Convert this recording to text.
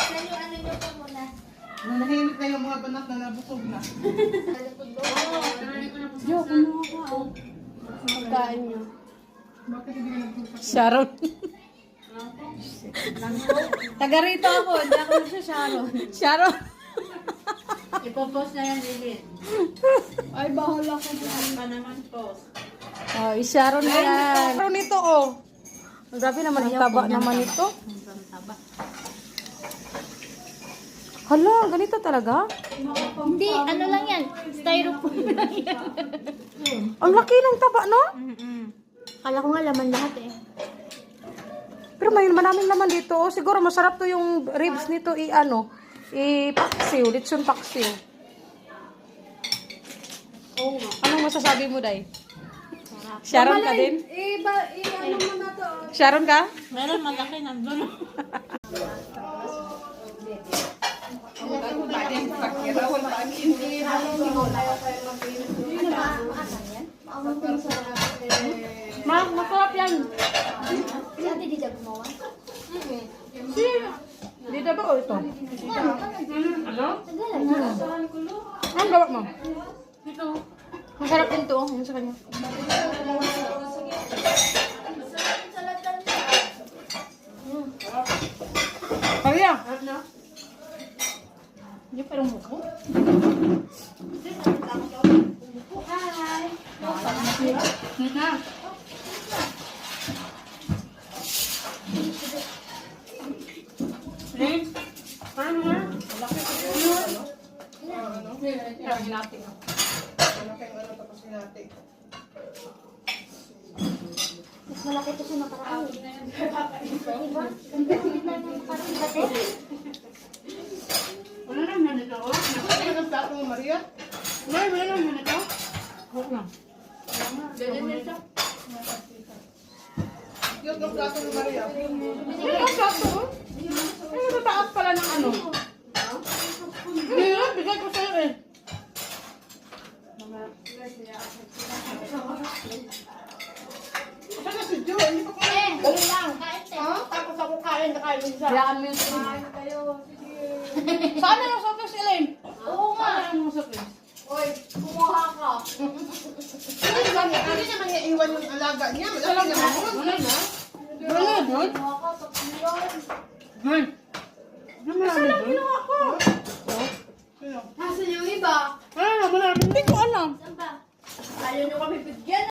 Saan yung ano nyo po muna? Nanahimik na yung mga banak na nabusog na. Jo, kumuha ka. Oh. Pagkain nyo. Bakit hindi ka nagpunta? Sharon. Taga rito ako, hindi ako siya Sharon. Sharon. Ipopost na yan, Lilith. Ay, bahal ako. Pa naman post. Oh, Sharon na yan. Sharon ito, oh. Grabe naman, ang taba naman ito. Ang taba. Hala, ganito talaga? Hindi, ano lang yan. Styrofoam lang yan. Ang laki ng taba, no? Kala ko nga laman lahat eh. Pero may maraming laman dito. Oh. Siguro masarap to yung ribs nito i-paksiw, litson paksiw. Oo nga. Anong masasabi mo, Day? Sharon ka din? Ano mo na to? Sharon ka? Meron malaki nandun. Masarap yan. Si ate di siya gumawa? Hindi na ba ito? Ano? Ang gawa mo? Ito. Masarap din to. Yung sa kanya. Kaya. Hindi parang muko. Hi! Na. Rin? Parang nga. Malaki ko yun. Lagi natin. Malaki ang ano tapos hinati. Mas malaki ito sa nakaraan. Diba? Ang ganda ng parang bate. Wala naman ito. Ano ang plato mo, Maria? Wala naman ito. Wala. Ganyan nito. Yung ang plato mo, Maria. Ano ang plato? Ano mataas pala ng ano? Hindi yun, bigay ko sa'yo eh. Saan na si Jo? Hindi pa ko Dali lang. Kain tayo. Tapos ako kain na kain isa. Hayaan mo yung Kain kayo. Saan na yung sopis, Elaine? Oo nga. Saan na yung sopis? Oy, kumuha ka. Hindi naman niya iwan yung alaga niya. Malaki naman yun. Wala na? Wala doon? Kumuha ka. Tapos yun. Doon. Ano marami doon? Ako. Sino? Nasaan yung iba? Ano, marami. Hindi ko alam. Saan ba? Ayaw nyo kami bigyan.